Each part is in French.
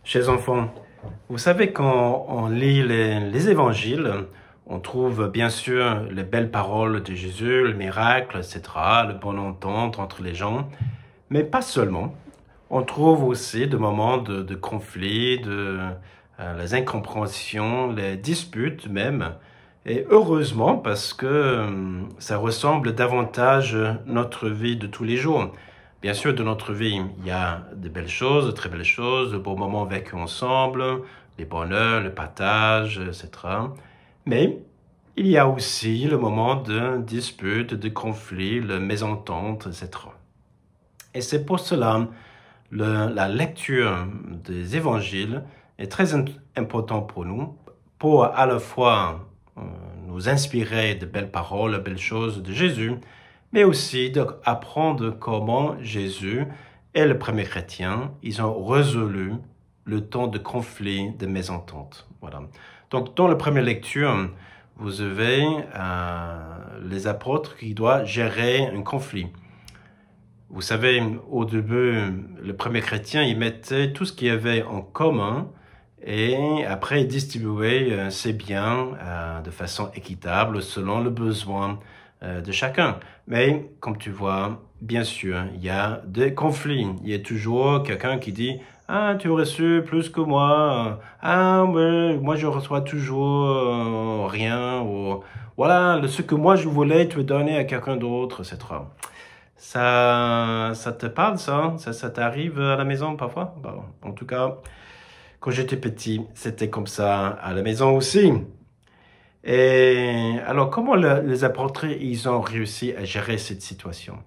Chers enfants, vous savez, quand on lit les évangiles, on trouve bien sûr les belles paroles de Jésus, le miracle, etc., le bon entente entre les gens, mais pas seulement. On trouve aussi des moments de conflit, les incompréhensions, les disputes même. Et heureusement, parce que ça ressemble davantage à notre vie de tous les jours. Bien sûr, dans notre vie, il y a de belles choses, de très belles choses, de beaux moments vécus ensemble, les bonheurs, le partage, etc. Mais il y a aussi le moment de dispute, de conflit, de mésentente, etc. Et c'est pour cela la lecture des évangiles est très importante pour nous, pour à la fois nous inspirer de belles paroles, de belles choses de Jésus, mais aussi d'apprendre comment Jésus et les premiers chrétiens, ils ont résolu le temps de conflit, de mésentente. Voilà. Donc, dans la première lecture, vous avez les apôtres qui doivent gérer un conflit. Vous savez, au début, le premier chrétien, il mettait tout ce qu'il y avait en commun et après, il distribuait ses biens de façon équitable selon le besoin de chacun. Mais, comme tu vois, bien sûr, il y a des conflits. Il y a toujours quelqu'un qui dit « Ah, tu as reçu plus que moi. Ah, mais moi, je reçois toujours rien. » Ou « Voilà, ce que moi, je voulais, tu veux donner à quelqu'un d'autre, etc. » Ça te parle, ça? Ça t'arrive à la maison parfois? Bon, en tout cas, quand j'étais petit, c'était comme ça à la maison aussi. Et alors, comment les apôtres, ils ont réussi à gérer cette situation?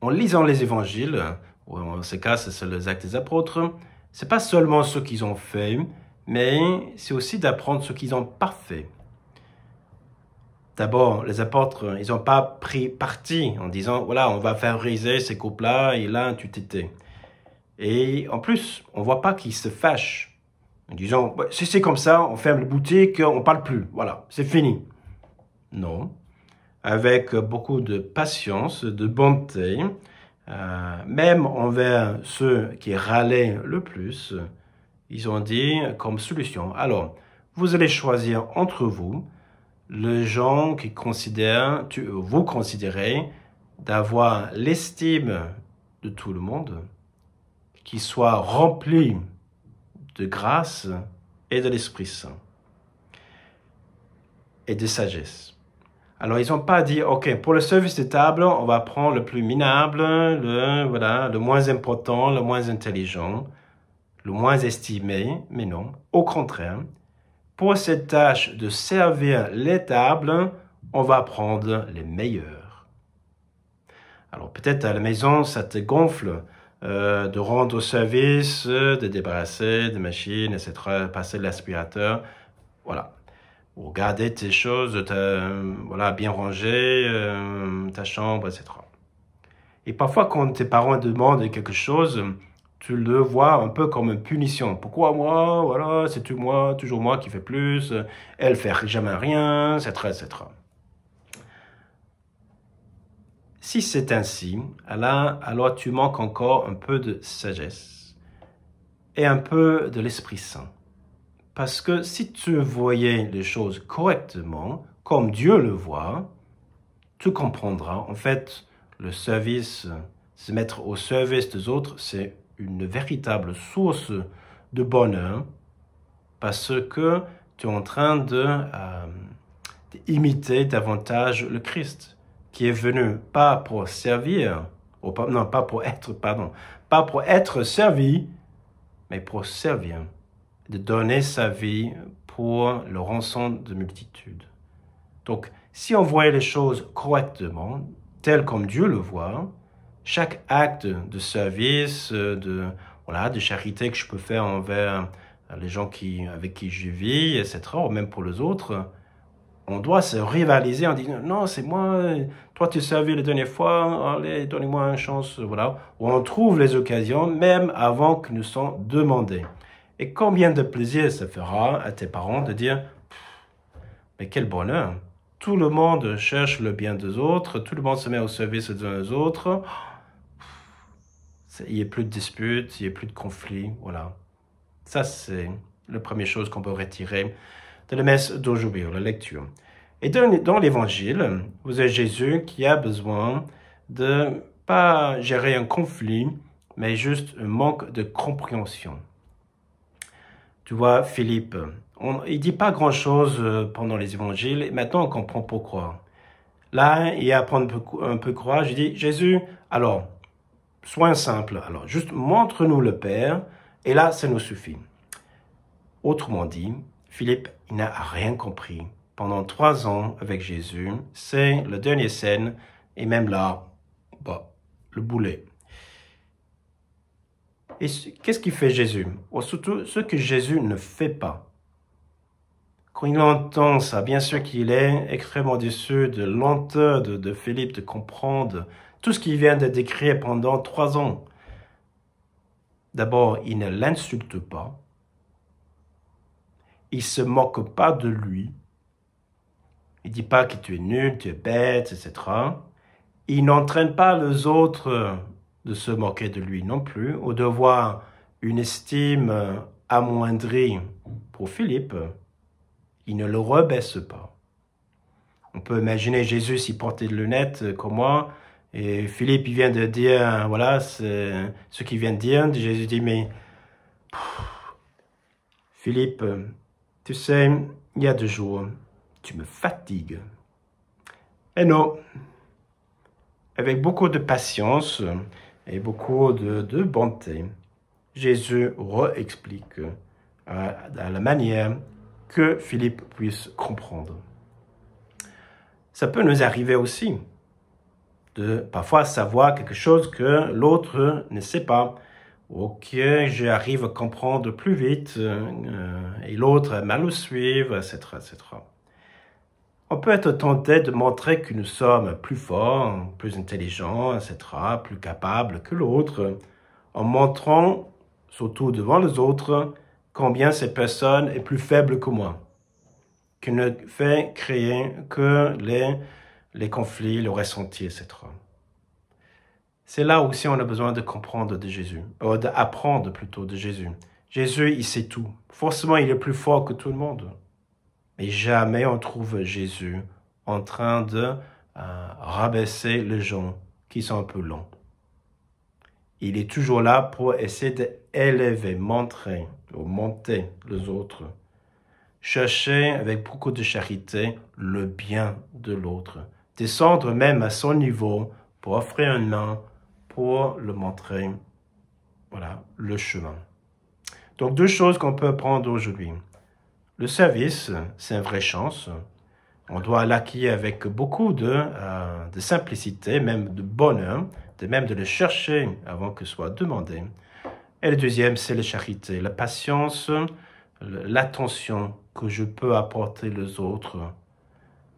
En lisant les évangiles, ou en ce cas, c'est les actes des apôtres, c'est pas seulement ce qu'ils ont fait, mais c'est aussi d'apprendre ce qu'ils ont pas fait. D'abord, les apôtres, ils n'ont pas pris parti en disant, voilà, on va favoriser ces couples-là et là, tu t'étais. Et en plus, on voit pas qu'ils se fâchent en disant, si c'est comme ça, on ferme la boutique, on parle plus. Voilà, c'est fini. Non. Avec beaucoup de patience, de bonté, même envers ceux qui râlaient le plus, ils ont dit comme solution, alors, vous allez choisir entre vous les gens qui vous considérez d'avoir l'estime de tout le monde, qui soit rempli de grâce et de l'Esprit Saint et de sagesse. Alors, ils n'ont pas dit, OK, pour le service de table, on va prendre le plus minable, le moins important, le moins intelligent, le moins estimé, mais non. Au contraire, pour cette tâche de servir les tables, on va prendre les meilleurs. Alors peut-être à la maison, ça te gonfle de rendre service, de débarrasser des machines, etc., passer l'aspirateur, voilà. Ou garder tes choses, bien rangées, ta chambre, etc. Et parfois, quand tes parents demandent quelque chose, tu le vois un peu comme une punition. Pourquoi moi? Voilà, c'est toujours moi qui fais plus. Elle fait jamais rien, etc., etc. Si c'est ainsi, alors tu manques encore un peu de sagesse et un peu de l'Esprit Saint. Parce que si tu voyais les choses correctement, comme Dieu le voit, tu comprendras. En fait, le service, se mettre au service des autres, c'est une véritable source de bonheur parce que tu es en train d'imiter davantage le Christ qui est venu pas pour servir, pas pour être servi, mais pour servir, de donner sa vie pour le rançon de multitudes. Donc, si on voyait les choses correctement, tel comme Dieu le voit, chaque acte de service, de charité que je peux faire envers les gens avec qui je vis, etc., ou même pour les autres, on doit se rivaliser en disant « Non, c'est moi, toi tu servi la dernière fois, allez, donnez-moi une chance. » Voilà. Où on trouve les occasions, même avant que nous soient demandés. Et combien de plaisir ça fera à tes parents de dire « Mais quel bonheur !» Tout le monde cherche le bien des autres, tout le monde se met au service des uns des autres. il n'y ait plus de disputes, il n'y ait plus de conflits, voilà. Ça, c'est la première chose qu'on peut retirer de la messe d'aujourd'hui, la lecture. Et dans l'Évangile, vous avez Jésus qui a besoin de pas gérer un conflit, mais juste un manque de compréhension. Tu vois, Philippe, il ne dit pas grand-chose pendant les Évangiles, et maintenant on comprend pourquoi. Là, il apprend un peu croire, je dis, Jésus, alors, sois simple, alors, juste montre-nous le Père, et là, ça nous suffit. Autrement dit, Philippe, il n'a rien compris. Pendant 3 ans avec Jésus, c'est la dernière scène, et même là, le boulet. Et qu'est-ce qu'il fait Jésus? Surtout ce que Jésus ne fait pas. Quand il entend ça, bien sûr qu'il est extrêmement déçu de lenteur de Philippe de comprendre tout ce qu'il vient de décrire pendant 3 ans. D'abord, il ne l'insulte pas. Il ne se moque pas de lui. Il ne dit pas que tu es nul, tu es bête, etc. Il n'entraîne pas les autres de se moquer de lui non plus, ou de voir une estime amoindrie pour Philippe. Il ne le rebaisse pas. On peut imaginer Jésus s'il portait des lunettes comme moi, et Philippe il vient de dire, voilà, c'est ce qu'il vient de dire. Jésus dit, mais Philippe, tu sais, il y a 2 jours, tu me fatigues. Et non, avec beaucoup de patience et beaucoup de bonté, Jésus réexplique à la manière que Philippe puisse comprendre. Ça peut nous arriver aussi de parfois savoir quelque chose que l'autre ne sait pas, ou que j'arrive à comprendre plus vite et l'autre a mal au suivre, etc., etc. On peut être tenté de montrer que nous sommes plus forts, plus intelligents, etc., plus capables que l'autre, en montrant, surtout devant les autres, combien cette personne est plus faible que moi, qui ne fait créer que les conflits, le ressenti, etc. C'est là aussi on a besoin de comprendre de Jésus, d'apprendre plutôt de Jésus. Jésus, il sait tout. Forcément, il est plus fort que tout le monde. Mais jamais on trouve Jésus en train de rabaisser les gens qui sont un peu lents. Il est toujours là pour essayer d'élever, monter les autres. Chercher avec beaucoup de charité le bien de l'autre. Descendre même à son niveau pour offrir une main, pour le montrer, voilà, le chemin. Donc 2 choses qu'on peut prendre aujourd'hui. Le service, c'est une vraie chance. On doit l'acquérir avec beaucoup de simplicité, même de bonheur, même de le chercher avant que ce soit demandé. Et le deuxième, c'est la charité, la patience, l'attention que je peux apporter aux autres,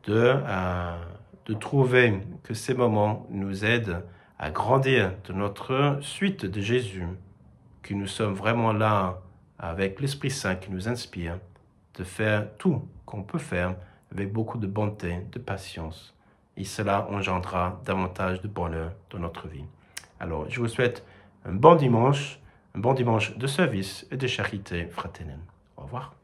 de trouver que ces moments nous aident à grandir de notre suite de Jésus, que nous sommes vraiment là avec l'Esprit Saint qui nous inspire, de faire tout qu'on peut faire avec beaucoup de bonté, de patience. Et cela engendrera davantage de bonheur dans notre vie. Alors, je vous souhaite un bon dimanche de service et de charité fraternelle. Au revoir.